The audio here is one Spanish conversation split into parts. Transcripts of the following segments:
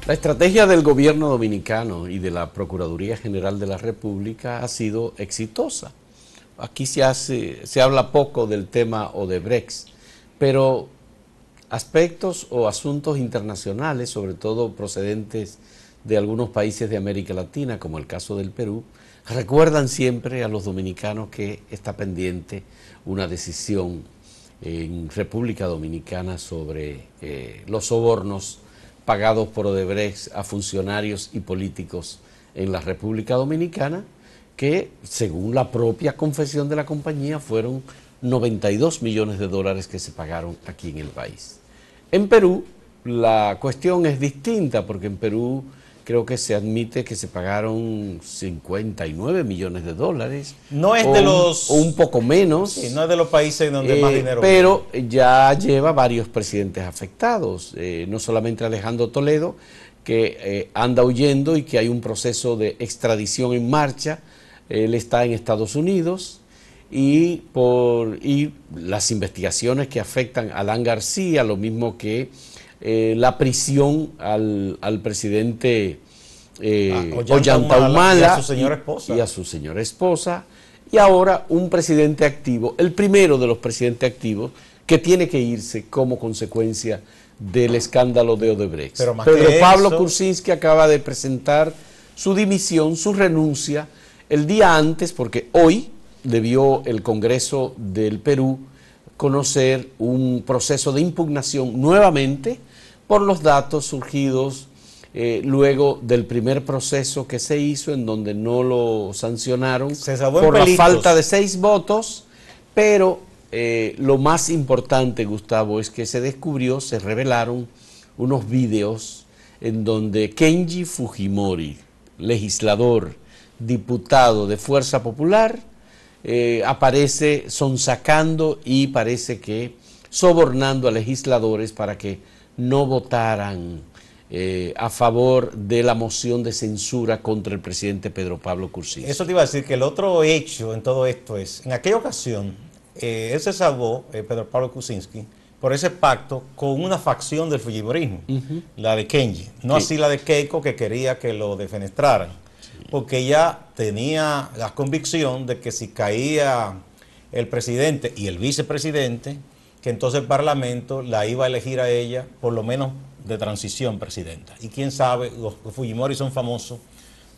La estrategia del gobierno dominicano y de la Procuraduría General de la República ha sido exitosa. Aquí se habla poco del tema Odebrecht, pero aspectos o asuntos internacionales, sobre todo procedentes de algunos países de América Latina, como el caso del Perú, recuerdan siempre a los dominicanos que está pendiente una decisión en República Dominicana sobre los sobornos pagados por Odebrecht a funcionarios y políticos en la República Dominicana, que según la propia confesión de la compañía fueron 92 millones de dólares que se pagaron aquí en el país. En Perú la cuestión es distinta, porque en Perú creo que se admite que se pagaron 59 millones de dólares. No es de los... O un poco menos. Sí, no es de los países donde más dinero... Pero ya lleva varios presidentes afectados. No solamente Alejandro Toledo, que anda huyendo y que hay un proceso de extradición en marcha. Él está en Estados Unidos. Y las investigaciones que afectan a Alan García, lo mismo que la prisión al presidente Ollanta Humala y a su señora esposa. Y a su señora esposa, y ahora un presidente activo, el primero de los presidentes activos, que tiene que irse como consecuencia del escándalo de Odebrecht. Pedro Pablo Kuczynski acaba de presentar su dimisión, su renuncia, el día antes, porque hoy debió el Congreso del Perú conocer un proceso de impugnación nuevamente por los datos surgidos luego del primer proceso que se hizo, en donde no lo sancionaron por la falta de 6 votos, pero lo más importante, Gustavo, es que se revelaron unos videos en donde Kenji Fujimori, legislador, diputado de Fuerza Popular, aparece sonsacando y parece que sobornando a legisladores para que no votaran a favor de la moción de censura contra el presidente Pedro Pablo Kuczynski. Eso te iba a decir, que el otro hecho en todo esto es, en aquella ocasión, él se salvó, Pedro Pablo Kuczynski, por ese pacto con una facción del fujimorismo, la de Kenji, no así la de Keiko, que quería que lo defenestraran, porque ella tenía la convicción de que si caía el presidente y el vicepresidente, que entonces el Parlamento la iba a elegir a ella, por lo menos de transición, presidenta. Y quién sabe, los Fujimori son famosos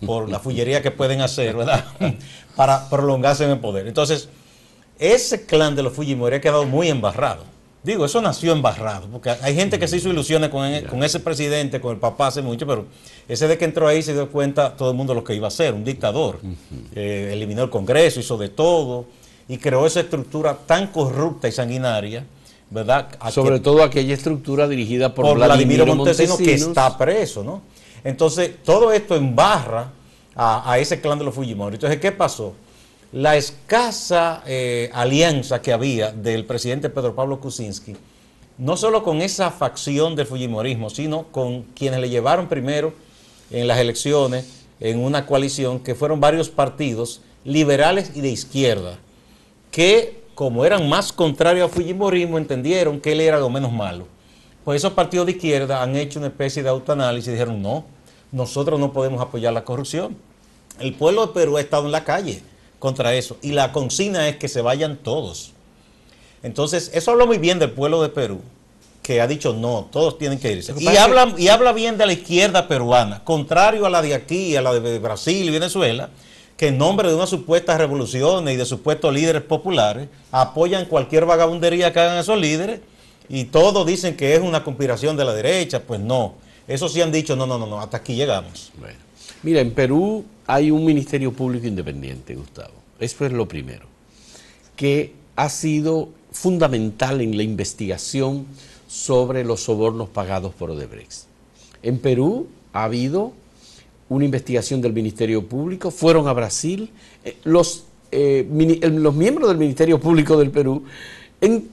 por la fullería que pueden hacer, ¿verdad? Para prolongarse en el poder. Entonces, ese clan de los Fujimori ha quedado muy embarrado. Digo, eso nació embarrado, porque hay gente que se hizo ilusiones con ese presidente, con el papá hace mucho, pero ese de que entró ahí se dio cuenta todo el mundo lo que iba a hacer, un dictador. Eliminó el Congreso, hizo de todo, y creó esa estructura tan corrupta y sanguinaria, ¿verdad? Sobre todo aquella estructura dirigida por Vladimiro Montesinos, que está preso, ¿no? Entonces, todo esto embarra a ese clan de los Fujimori. Entonces, ¿qué pasó? La escasa alianza que había del presidente Pedro Pablo Kuczynski, no solo con esa facción del fujimorismo, sino con quienes le llevaron primero en las elecciones en una coalición, que fueron varios partidos liberales y de izquierda, que como eran más contrarios al fujimorismo, entendieron que él era lo menos malo. Pues esos partidos de izquierda han hecho una especie de autoanálisis y dijeron, no, nosotros no podemos apoyar la corrupción. El pueblo de Perú ha estado en la calle contra eso, y la consigna es que se vayan todos. Entonces, eso habla muy bien del pueblo de Perú, que ha dicho no, todos tienen que irse. Y habla bien de la izquierda peruana, contrario a la de aquí, a la de Brasil y Venezuela, que en nombre de unas supuestas revoluciones y de supuestos líderes populares, apoyan cualquier vagabundería que hagan esos líderes, y todos dicen que es una conspiración de la derecha. Pues no, eso sí han dicho, no, hasta aquí llegamos. Bueno, mira, en Perú hay un Ministerio Público Independiente, Gustavo. Eso es lo primero, que ha sido fundamental en la investigación sobre los sobornos pagados por Odebrecht. En Perú ha habido una investigación del Ministerio Público, fueron a Brasil, los miembros del Ministerio Público del Perú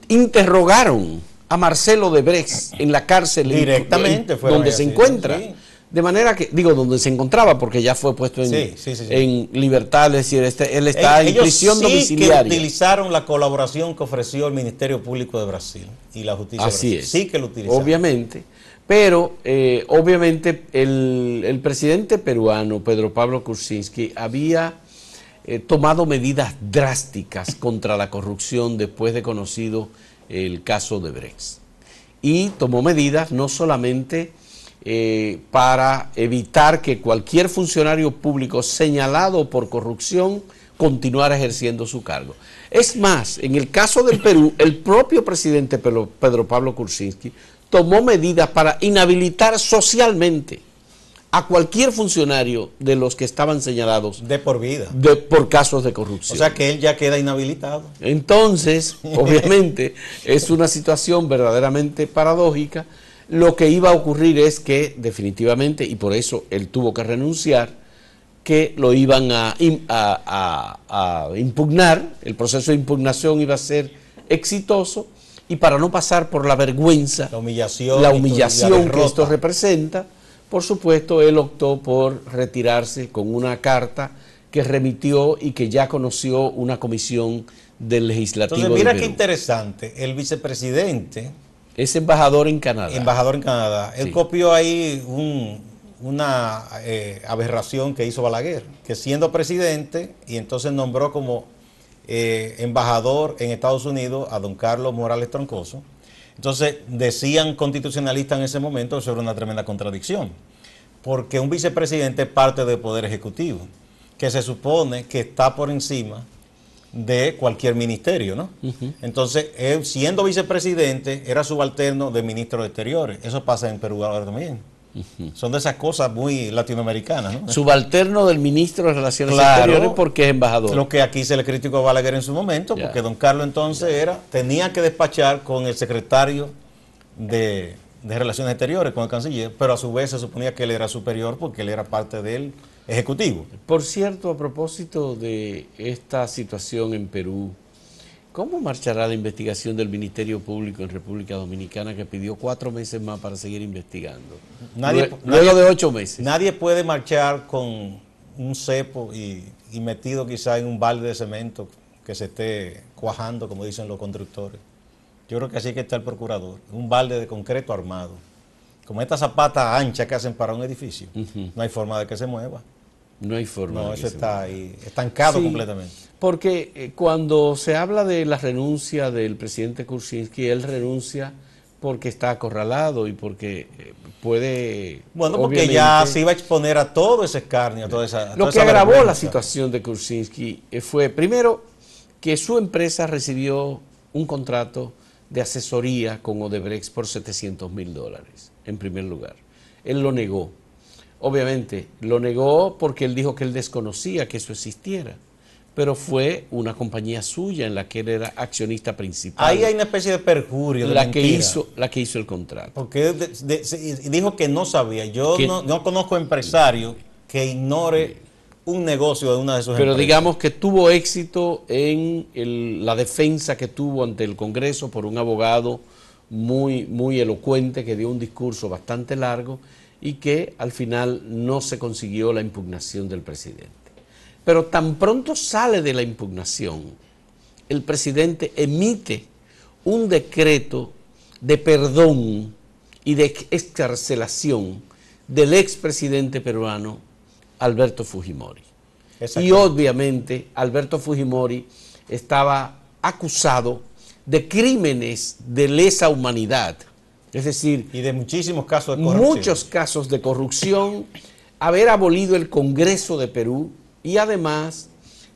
interrogaron a Marcelo Odebrecht en la cárcel directamente donde se encuentra. Sí. De manera que, digo, donde se encontraba, porque ya fue puesto en libertad, es decir, él está en prisión domiciliaria. Que utilizaron la colaboración que ofreció el Ministerio Público de Brasil y la justicia de Brasil. Sí que lo utilizaron. Obviamente, pero obviamente el presidente peruano, Pedro Pablo Kuczynski, había tomado medidas drásticas contra la corrupción después de conocido el caso de Odebrecht. Y tomó medidas no solamente para evitar que cualquier funcionario público señalado por corrupción continuara ejerciendo su cargo. Es más, en el caso del Perú, el propio presidente Pedro Pablo Kuczynski tomó medidas para inhabilitar socialmente a cualquier funcionario de los que estaban señalados de por vida por casos de corrupción. O sea que él ya queda inhabilitado. Entonces, obviamente, es una situación verdaderamente paradójica. Lo que iba a ocurrir es que definitivamente, y por eso él tuvo que renunciar, que lo iban a impugnar, el proceso de impugnación iba a ser exitoso, y para no pasar por la vergüenza, la humillación que esto representa, por supuesto, él optó por retirarse con una carta que remitió y que ya conoció una comisión del Legislativo. Entonces, mira qué interesante, el vicepresidente es embajador en Canadá. Embajador en Canadá. Él copió ahí una aberración que hizo Balaguer, que siendo presidente, y entonces nombró como embajador en Estados Unidos a don Carlos Morales Troncoso. Entonces decían constitucionalistas en ese momento, eso era una tremenda contradicción, porque un vicepresidente es parte del Poder Ejecutivo, que se supone que está por encima de cualquier ministerio, ¿no? Entonces, él, siendo vicepresidente, era subalterno de ministro de Exteriores. Eso pasa en Perú ahora también. Son de esas cosas muy latinoamericanas, ¿no? Subalterno del ministro de Relaciones Exteriores porque es embajador. Lo que aquí se le criticó a Balaguer en su momento, porque don Carlos entonces tenía que despachar con el secretario de Relaciones Exteriores, con el canciller, pero a su vez se suponía que él era superior porque él era parte del Ejecutivo. Por cierto, a propósito de esta situación en Perú, ¿cómo marchará la investigación del Ministerio Público en República Dominicana, que pidió 4 meses más para seguir investigando? Luego de 8 meses. Nadie puede marchar con un cepo y metido quizá en un balde de cemento que se esté cuajando, como dicen los constructores. Yo creo que así que está el procurador, un balde de concreto armado. Como esta zapata ancha que hacen para un edificio, no hay forma de que se mueva. No hay forma. No, eso está ahí, estancado completamente. Porque cuando se habla de la renuncia del presidente Kuczynski, él renuncia porque está acorralado y porque puede... Bueno, porque ya se iba a exponer a todo ese escarnio, a toda esa... Lo que agravó la situación de Kuczynski fue, primero, que su empresa recibió un contrato de asesoría con Odebrecht por $700,000, en primer lugar. Él lo negó. Obviamente, lo negó porque él dijo que él desconocía que eso existiera, pero fue una compañía suya en la que él era accionista principal. Ahí hay una especie de perjurio, de la que hizo el contrato. Porque dijo que no sabía. Yo no conozco empresario que ignore un negocio de una de sus empresas. Pero digamos que tuvo éxito en la defensa que tuvo ante el Congreso por un abogado muy elocuente que dio un discurso bastante largo y que al final no se consiguió la impugnación del presidente. Pero tan pronto sale de la impugnación, el presidente emite un decreto de perdón y de excarcelación del expresidente peruano Alberto Fujimori. Y obviamente Alberto Fujimori estaba acusado de crímenes de lesa humanidad. Es decir, y de muchísimos casos de corrupción. Muchos casos de corrupción, haber abolido el Congreso de Perú y además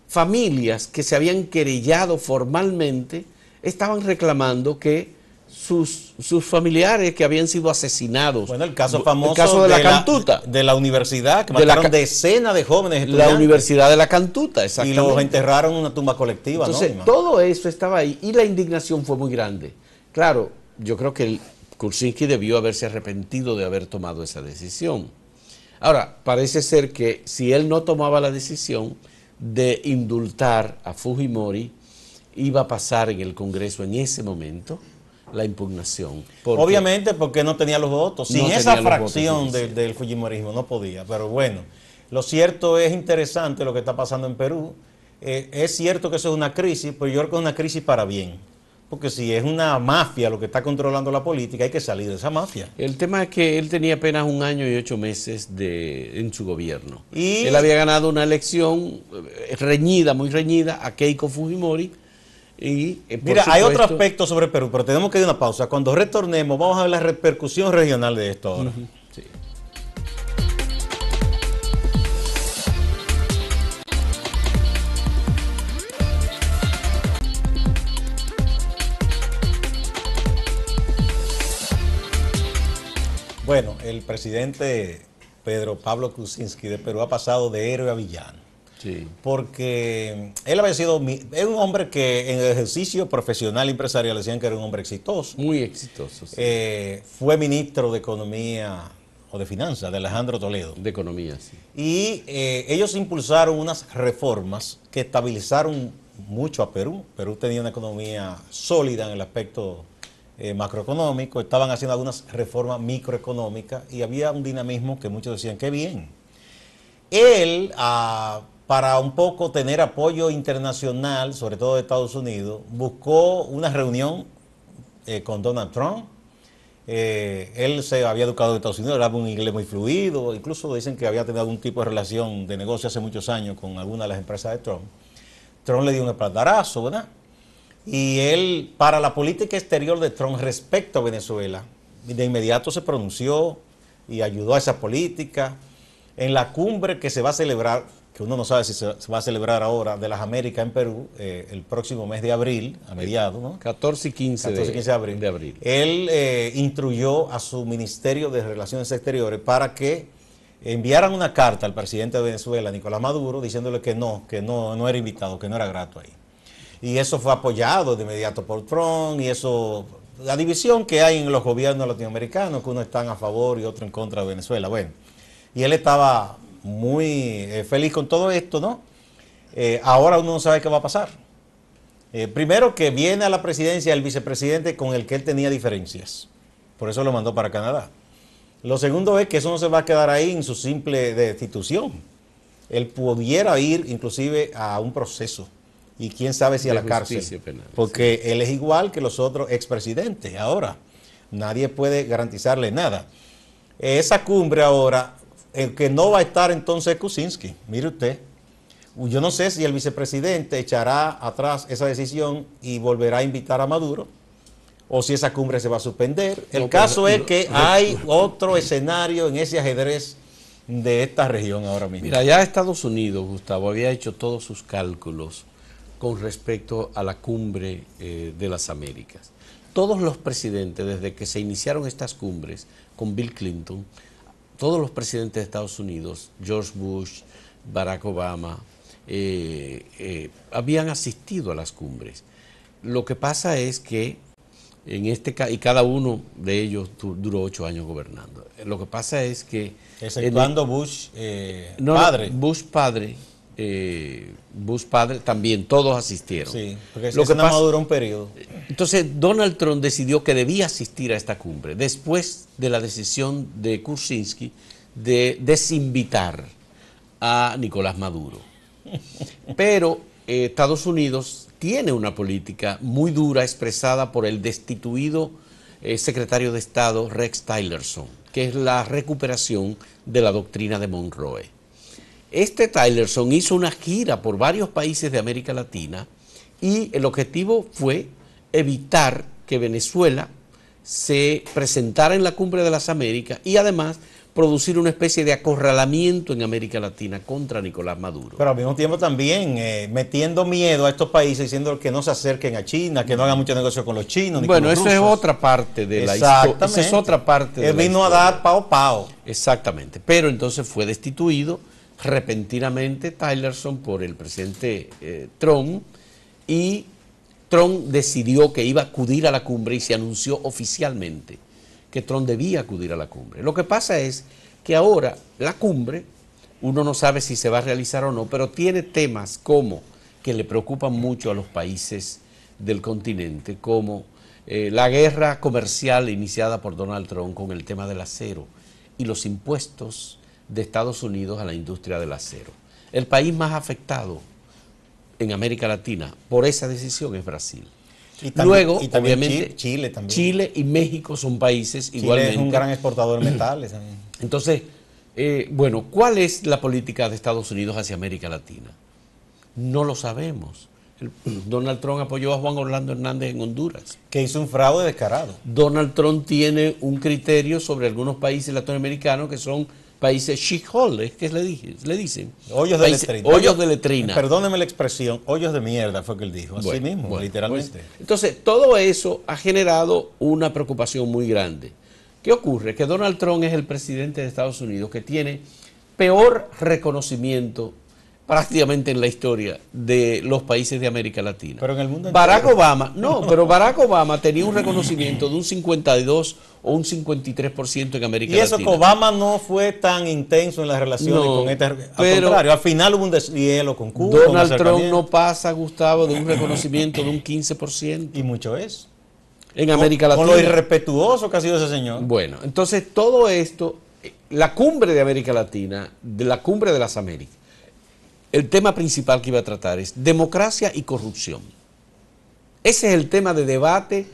familias que se habían querellado formalmente estaban reclamando que sus familiares que habían sido asesinados. Bueno, el caso famoso de la Cantuta. De la universidad, que mataron decenas de jóvenes estudiantes. La Universidad de la Cantuta, exactamente. Y los enterraron en una tumba colectiva. Entonces, todo eso estaba ahí y la indignación fue muy grande. Claro, yo creo que Kuczynski debió haberse arrepentido de haber tomado esa decisión. Ahora, parece ser que si él no tomaba la decisión de indultar a Fujimori, iba a pasar en el Congreso en ese momento la impugnación. Obviamente porque no tenía los votos. Sin esa fracción del fujimorismo no podía. Pero bueno, lo cierto es interesante lo que está pasando en Perú. Es cierto que eso es una crisis, pero yo creo que es una crisis para bien. Porque si es una mafia lo que está controlando la política, hay que salir de esa mafia. El tema es que él tenía apenas 1 año y 8 meses en su gobierno. Y él había ganado una elección reñida, muy reñida, a Keiko Fujimori. Y, mira, hay otro aspecto sobre Perú, pero tenemos que ir a una pausa. Cuando retornemos, vamos a ver la repercusión regional de esto ahora. Sí. Bueno, el presidente Pedro Pablo Kuczynski de Perú ha pasado de héroe a villano. Sí. Porque él había sido, es un hombre que en el ejercicio profesional y empresarial decían que era un hombre exitoso. Muy exitoso. Sí. Fue ministro de Economía o de Finanzas de Alejandro Toledo. De Economía, sí. Y ellos impulsaron unas reformas que estabilizaron mucho a Perú. Perú tenía una economía sólida en el aspecto macroeconómico, estaban haciendo algunas reformas microeconómicas y había un dinamismo que muchos decían, qué bien. Él, para un poco tener apoyo internacional, sobre todo de Estados Unidos, buscó una reunión con Donald Trump. Él se había educado en Estados Unidos, hablaba un inglés muy fluido, incluso dicen que había tenido algún tipo de relación de negocio hace muchos años con alguna de las empresas de Trump. Trump le dio un espaldarazo, ¿verdad? Y él, para la política exterior de Trump respecto a Venezuela, de inmediato se pronunció y ayudó a esa política. En la cumbre que se va a celebrar, que uno no sabe si se va a celebrar ahora, de las Américas en Perú, el próximo mes de abril, a mediados, ¿no? 14 y 15 de abril. Él instruyó a su Ministerio de Relaciones Exteriores para que enviaran una carta al presidente de Venezuela, Nicolás Maduro, diciéndole que no era invitado, que no era grato ahí. Y eso fue apoyado de inmediato por Trump, y eso, la división que hay en los gobiernos latinoamericanos, que uno está a favor y otro en contra de Venezuela. Bueno, y él estaba muy feliz con todo esto, ¿no? Ahora uno no sabe qué va a pasar. Primero que viene a la presidencia el vicepresidente con el que él tenía diferencias. Por eso lo mandó para Canadá. Lo segundo es que eso no se va a quedar ahí en su simple destitución. Él pudiera ir inclusive a un proceso. Y quién sabe si a la cárcel. Penal, porque sí, él es igual que los otros expresidentes. Ahora, nadie puede garantizarle nada. Esa cumbre ahora, el que no va a estar entonces es Kuczynski. Mire usted. Yo no sé si el vicepresidente echará atrás esa decisión y volverá a invitar a Maduro, o si esa cumbre se va a suspender. El caso es que hay otro escenario en ese ajedrez de esta región ahora mismo. Mira, ya Estados Unidos, Gustavo, había hecho todos sus cálculos con respecto a la cumbre de las Américas. Todos los presidentes, desde que se iniciaron estas cumbres con Bill Clinton, todos los presidentes de Estados Unidos, George Bush, Barack Obama, habían asistido a las cumbres. Lo que pasa es que y cada uno de ellos duró 8 años gobernando. Lo que pasa es que... Exceptuando Bush padre. Bush padre también, todos asistieron. Sí, porque lo que nada más duró un periodo. Entonces Donald Trump decidió que debía asistir a esta cumbre después de la decisión de Kuczynski de desinvitar a Nicolás Maduro. Pero Estados Unidos tiene una política muy dura expresada por el destituido secretario de Estado Rex Tillerson, que es la recuperación de la doctrina de Monroe. Tillerson hizo una gira por varios países de América Latina y el objetivo fue evitar que Venezuela se presentara en la Cumbre de las Américas y además producir una especie de acorralamiento en América Latina contra Nicolás Maduro. Pero al mismo tiempo también metiendo miedo a estos países, diciendo que no se acerquen a China, que no hagan mucho negocio con los chinos. Bueno, eso es otra parte de la historia. Esa es otra parte de la historia. Él vino a dar pao. Exactamente. Pero entonces fue destituido repentinamente Tillerson por el presidente Trump, y Trump decidió que iba a acudir a la cumbre y se anunció oficialmente que Trump debía acudir a la cumbre. Lo que pasa es que ahora la cumbre, uno no sabe si se va a realizar o no, pero tiene temas como que le preocupan mucho a los países del continente, como la guerra comercial iniciada por Donald Trump con el tema del acero y los impuestos de Estados Unidos a la industria del acero. El país más afectado en América Latina por esa decisión es Brasil. Y también, obviamente, Chile también. Chile y México son países Chile igualmente. Chile es un gran exportador de metales también. Entonces, bueno, ¿cuál es la política de Estados Unidos hacia América Latina? No lo sabemos. Donald Trump apoyó a Juan Orlando Hernández en Honduras. Que hizo un fraude descarado. Donald Trump tiene un criterio sobre algunos países latinoamericanos que son países shitholes, que le dicen. Hoyos de letrina. Hoyos de letrina. Perdóneme la expresión, hoyos de mierda fue que él dijo. Así mismo, literalmente. Pues, entonces, todo eso ha generado una preocupación muy grande. ¿Qué ocurre? Que Donald Trump es el presidente de Estados Unidos que tiene peor reconocimiento prácticamente en la historia de los países de América Latina. Pero en el mundo Barack Obama, no, pero Barack Obama tenía un reconocimiento de un 52 o un 53% en América Latina. Y eso que Obama no fue tan intenso en las relaciones con este, al contrario, al final hubo un deshielo con Cuba. Donald Trump no pasa, Gustavo, de un reconocimiento de un 15%. Y mucho es. En América Latina. Con lo irrespetuoso que ha sido ese señor. Bueno, entonces todo esto, la cumbre de América Latina, de la cumbre de las Américas, el tema principal que iba a tratar es democracia y corrupción. Ese es el tema de debate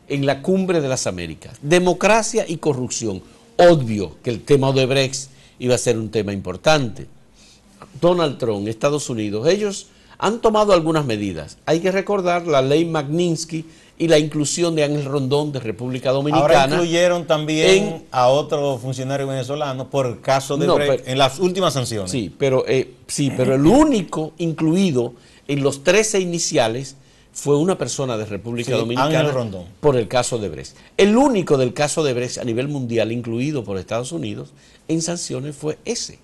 en la cumbre de las Américas. Democracia y corrupción. Obvio que el tema Odebrecht iba a ser un tema importante. Donald Trump, Estados Unidos, ellos han tomado algunas medidas. Hay que recordar la ley Magnitsky y la inclusión de Ángel Rondón de República Dominicana. Ahora incluyeron también a otro funcionario venezolano por el caso de Brecht en las últimas sanciones. Sí, pero el único incluido en los 13 iniciales fue una persona de República Dominicana Ángel Rondón, por el caso de Brecht. El único del caso de Brecht a nivel mundial incluido por Estados Unidos en sanciones fue ese.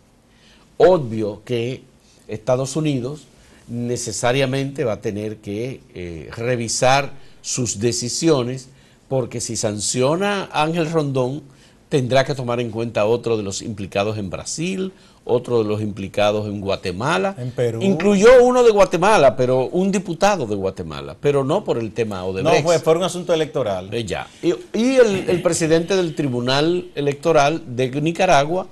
Obvio que Estados Unidos necesariamente va a tener que revisar sus decisiones, porque si sanciona a Ángel Rondón, tendrá que tomar en cuenta otro de los implicados en Brasil, otro de los implicados en Guatemala. En Perú. Incluyó uno de Guatemala, pero un diputado de Guatemala, pero no por el tema Odebrecht. No, fue un asunto electoral. Ya. Y el presidente del Tribunal Electoral de Nicaragua,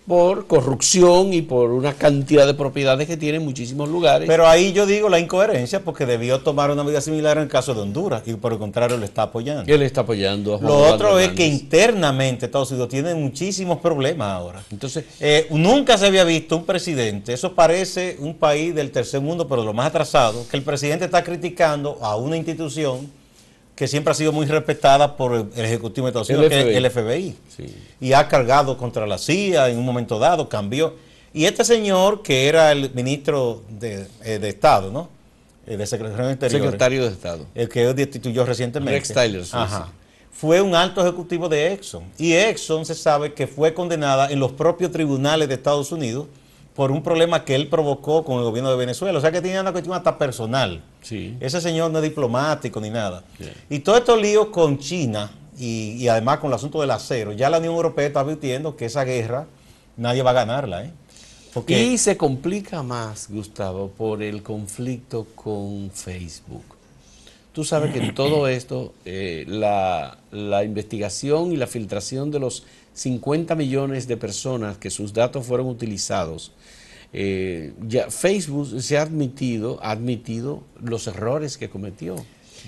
por corrupción y por una cantidad de propiedades que tiene en muchísimos lugares. Pero ahí yo digo la incoherencia, porque debió tomar una medida similar en el caso de Honduras, y por el contrario le está apoyando. Él está apoyando a Juan Lo Orlando otro Hernández. es que internamente Estados Unidos tiene muchísimos problemas ahora. Entonces, nunca se había visto un presidente, eso parece un país del tercer mundo, pero de lo más atrasado, que el presidente está criticando a una institución que siempre ha sido muy respetada por el Ejecutivo de Estados Unidos, que es el FBI. Sí. Y ha cargado contra la CIA en un momento dado, cambió. Y este señor, que era el ministro de Estado, ¿no? De Secretario de Interior. Secretario de Estado. El que destituyó recientemente. Rex Tillerson. Ajá. Fue un alto ejecutivo de Exxon. Y Exxon se sabe que fue condenada en los propios tribunales de Estados Unidos por un problema que él provocó con el gobierno de Venezuela. O sea que tenía una cuestión hasta personal. Sí. Ese señor no es diplomático ni nada. Yeah. Y todos estos líos con China y además con el asunto del acero, ya la Unión Europea está advirtiendo que esa guerra nadie va a ganarla. Porque y se complica más, Gustavo, por el conflicto con Facebook. Tú sabes que en todo esto, la investigación y la filtración de los 50 millones de personas que sus datos fueron utilizados, ya Facebook se ha admitido los errores que cometió.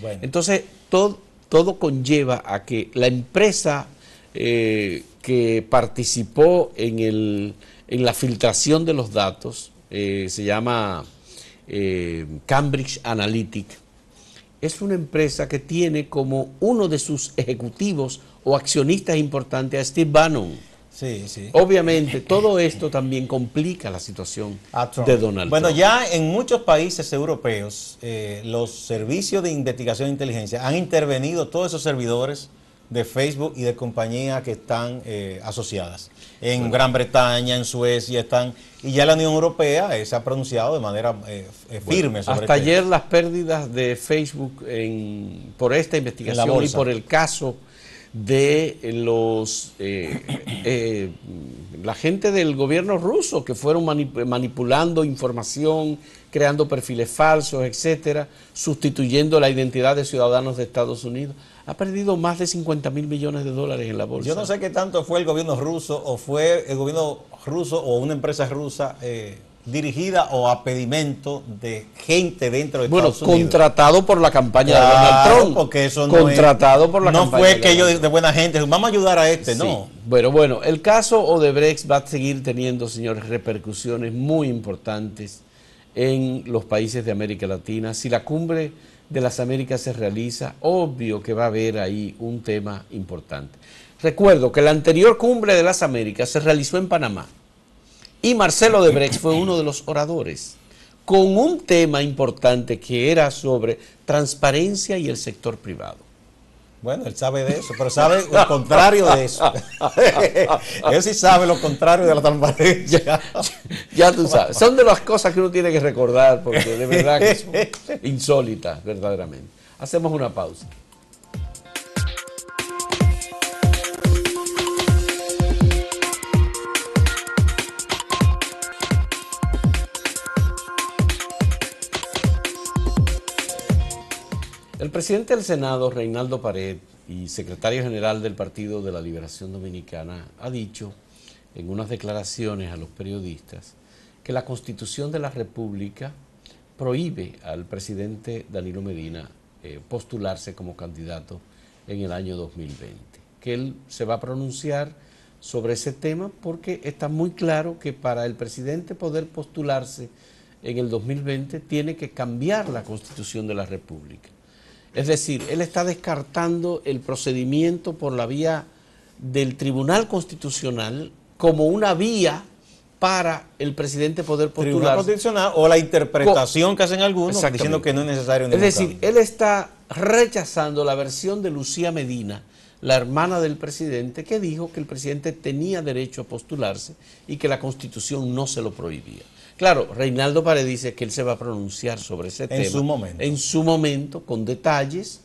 Bueno. Entonces, todo conlleva a que la empresa que participó en la filtración de los datos, se llama Cambridge Analytica, es una empresa que tiene como uno de sus ejecutivos o accionistas importantes a Steve Bannon. Sí, sí. Obviamente, todo esto también complica la situación de Donald Trump. Bueno, ya en muchos países europeos, los servicios de investigación e inteligencia han intervenido todos esos servidores de Facebook y de compañías que están asociadas. En Gran Bretaña, en Suecia están, y ya la Unión Europea se ha pronunciado de manera firme sobre hasta ayer las pérdidas de Facebook por esta investigación y por el caso de la gente del gobierno ruso que fueron manipulando información, creando perfiles falsos, etcétera, sustituyendo la identidad de ciudadanos de Estados Unidos. Ha perdido más de 50.000 millones de dólares en la bolsa. Yo no sé qué tanto fue el gobierno ruso o fue el gobierno ruso o una empresa rusa dirigida o a pedimento de gente dentro de Estados Unidos. Contratado por la campaña de Donald Trump. Porque eso contratado por la campaña. No fue que ellos de buena gente, vamos a ayudar a este, sí. No. Bueno, el caso Odebrecht va a seguir teniendo, señores, repercusiones muy importantes en los países de América Latina. Si la cumbre de las Américas se realiza, obvio que va a haber ahí un tema importante. Recuerdo que la anterior cumbre de las Américas se realizó en Panamá y Marcelo Odebrecht fue uno de los oradores con un tema importante que era sobre transparencia y el sector privado. Bueno, él sabe de eso, pero sabe lo contrario de eso. Él sí sabe lo contrario de la transparencia. Ya tú sabes. Son de las cosas que uno tiene que recordar porque de verdad que son insólitas, verdaderamente. Hacemos una pausa. El presidente del Senado, Reinaldo Pared, y secretario general del Partido de la Liberación Dominicana, ha dicho en unas declaraciones a los periodistas que la Constitución de la República prohíbe al presidente Danilo Medina postularse como candidato en el año 2020, que él se va a pronunciar sobre ese tema porque está muy claro que para el presidente poder postularse en el 2020 tiene que cambiar la Constitución de la República. Es decir, él está descartando el procedimiento por la vía del Tribunal Constitucional como una vía para el presidente poder postularse. Tribunal Constitucional o la interpretación que hacen algunos diciendo que no es necesario ningún cambio. Es decir, él está rechazando la versión de Lucía Medina, la hermana del presidente, que dijo que el presidente tenía derecho a postularse y que la Constitución no se lo prohibía. Claro, Reinaldo Pared dice que él se va a pronunciar sobre ese tema. En su momento, con detalles,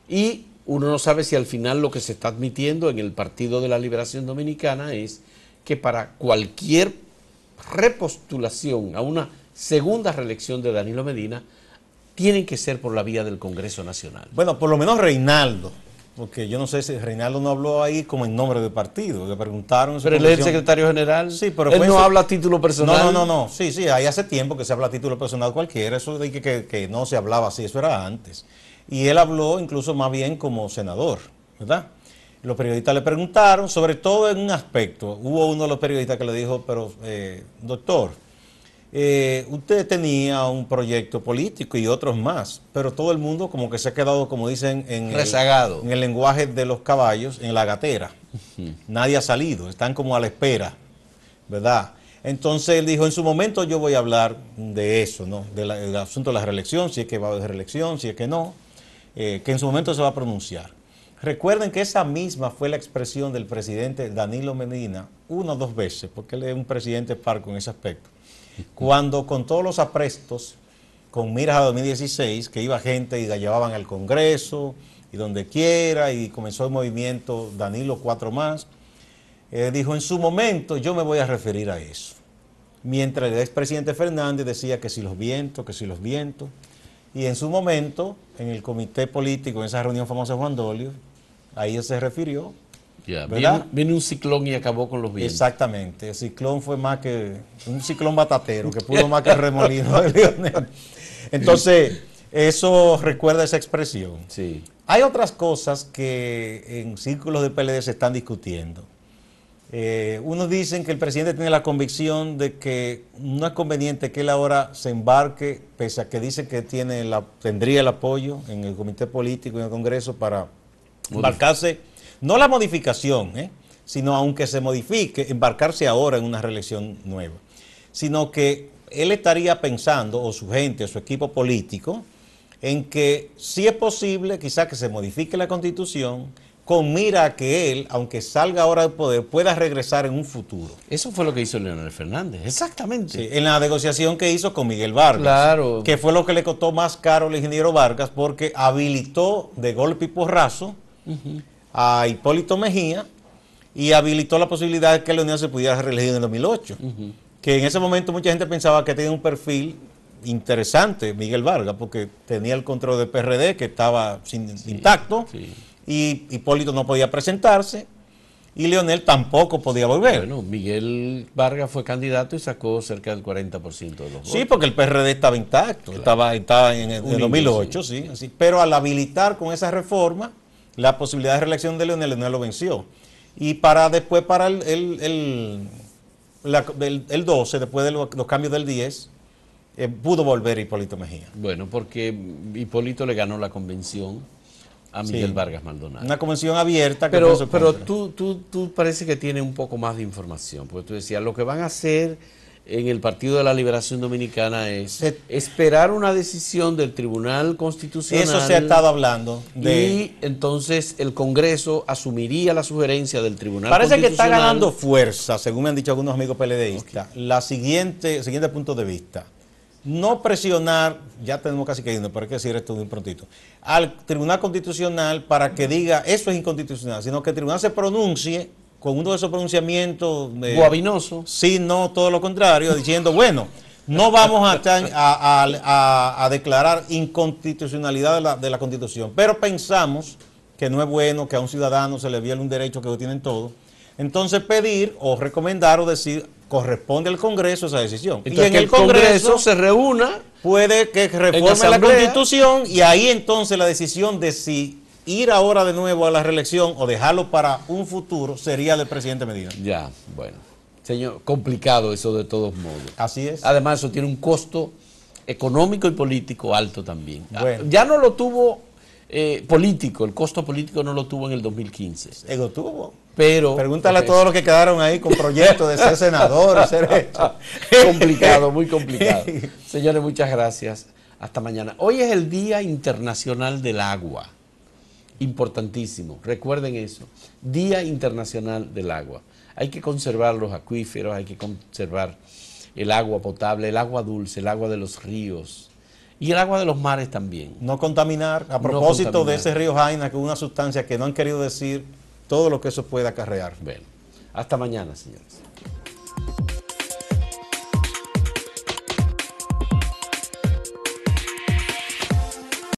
y uno no sabe si al final lo que se está admitiendo en el Partido de la Liberación Dominicana es que para cualquier repostulación a una segunda reelección de Danilo Medina, tienen que ser por la vía del Congreso Nacional. Bueno, por lo menos Reinaldo. Porque yo no sé si Reinaldo no habló ahí como en nombre del partido. Le preguntaron. Pero él es el secretario general. Sí, pero él no habla a título personal. No. Sí, ahí hace tiempo que se habla a título personal cualquiera. Eso de que no se hablaba así, eso era antes. Y él habló incluso más bien como senador, ¿verdad? Los periodistas le preguntaron, sobre todo en un aspecto. Hubo uno de los periodistas que le dijo, pero doctor, usted tenía un proyecto político y otros más, pero todo el mundo como que se ha quedado, como dicen, rezagado en el lenguaje de los caballos, en la gatera. Nadie ha salido, están como a la espera, ¿verdad? Entonces él dijo, en su momento yo voy a hablar de eso, ¿no? Del asunto de la reelección, si es que va a haber reelección, si es que no, que en su momento se va a pronunciar. Recuerden que esa misma fue la expresión del presidente Danilo Medina 1 o 2 veces, porque él es un presidente parco en ese aspecto. Cuando con todos los aprestos, con miras a 2016, que iba gente y la llevaban al Congreso y donde quiera, y comenzó el movimiento Danilo 4 más, dijo, en su momento yo me voy a referir a eso. Mientras el expresidente Fernández decía que si los vientos, y en su momento, en el comité político, en esa reunión famosa de Juan Dolio, ahí él se refirió. Viene un ciclón y acabó con los vientos. Exactamente, el ciclón fue más que un ciclón batatero, que pudo más que el remolino de Lionel. Entonces, eso recuerda esa expresión. Sí. Hay otras cosas que en círculos de PLD se están discutiendo. Unos dicen que el presidente tiene la convicción de que no es conveniente que él ahora se embarque, pese a que dice que tendría el apoyo en el comité político y en el Congreso para embarcarse. No la modificación, sino aunque se modifique, embarcarse ahora en una reelección nueva. Sino que él estaría pensando, o su gente, o su equipo político, en que si es posible, quizá que se modifique la Constitución, con mira a que él, aunque salga ahora del poder, pueda regresar en un futuro. Eso fue lo que hizo Leonel Fernández, exactamente. Sí, en la negociación que hizo con Miguel Vargas. Claro. Que fue lo que le costó más caro al ingeniero Vargas, porque habilitó de golpe y porrazo a Hipólito Mejía y habilitó la posibilidad de que Leonel se pudiera reelegir en el 2008. Que en ese momento mucha gente pensaba que tenía un perfil interesante, Miguel Vargas, porque tenía el control del PRD que estaba intacto, y Hipólito no podía presentarse, y Leonel tampoco podía volver. Bueno, Miguel Vargas fue candidato y sacó cerca del 40% de los votos. Sí, porque el PRD estaba intacto, claro. estaba en el 2008, sí. Así. Pero al habilitar con esa reforma la posibilidad de reelección de Leonel lo venció. Y después, para el 12, después de los cambios del 10, pudo volver Hipólito Mejía. Bueno, porque Hipólito le ganó la convención a Miguel Vargas Maldonado. Una convención abierta. Pero tú parece que tienes un poco más de información, porque tú decías, lo que van a hacer en el Partido de la Liberación Dominicana es esperar una decisión del Tribunal Constitucional. Eso se ha estado hablando. Y entonces el Congreso asumiría la sugerencia del Tribunal Constitucional. Parece que está ganando fuerza, según me han dicho algunos amigos PLDistas, el siguiente punto de vista. No presionar, ya tenemos casi que irnos, pero hay que decir esto muy prontito, al Tribunal Constitucional para que diga eso es inconstitucional, sino que el Tribunal se pronuncie con uno de esos pronunciamientos guabinoso. Sí, no, todo lo contrario, diciendo, bueno, no vamos a declarar inconstitucionalidad de la Constitución, pero pensamos que no es bueno que a un ciudadano se le viole un derecho que lo tienen todos. Entonces pedir o recomendar o decir, corresponde al Congreso esa decisión. Entonces, y en el Congreso se reúna, puede que reforme la Constitución, y ahí entonces la decisión de si ir ahora de nuevo a la reelección o dejarlo para un futuro sería del presidente Medina. Ya, bueno. Señor, complicado eso de todos modos. Así es. Además, eso tiene un costo económico y político alto también. Bueno. Ya no lo tuvo político, el costo político no lo tuvo en el 2015. Lo tuvo. Pero pregúntale a todos los que quedaron ahí con proyectos de ser senador, ser hecho. Complicado, muy complicado. Señores, muchas gracias. Hasta mañana. Hoy es el Día Internacional del Agua. Importantísimo. Recuerden eso. Día Internacional del Agua. Hay que conservar los acuíferos, hay que conservar el agua potable, el agua dulce, el agua de los ríos y el agua de los mares también. No contaminar. A propósito de ese río Jaina, que es una sustancia que no han querido decir todo lo que eso puede acarrear. Bueno, hasta mañana, señores.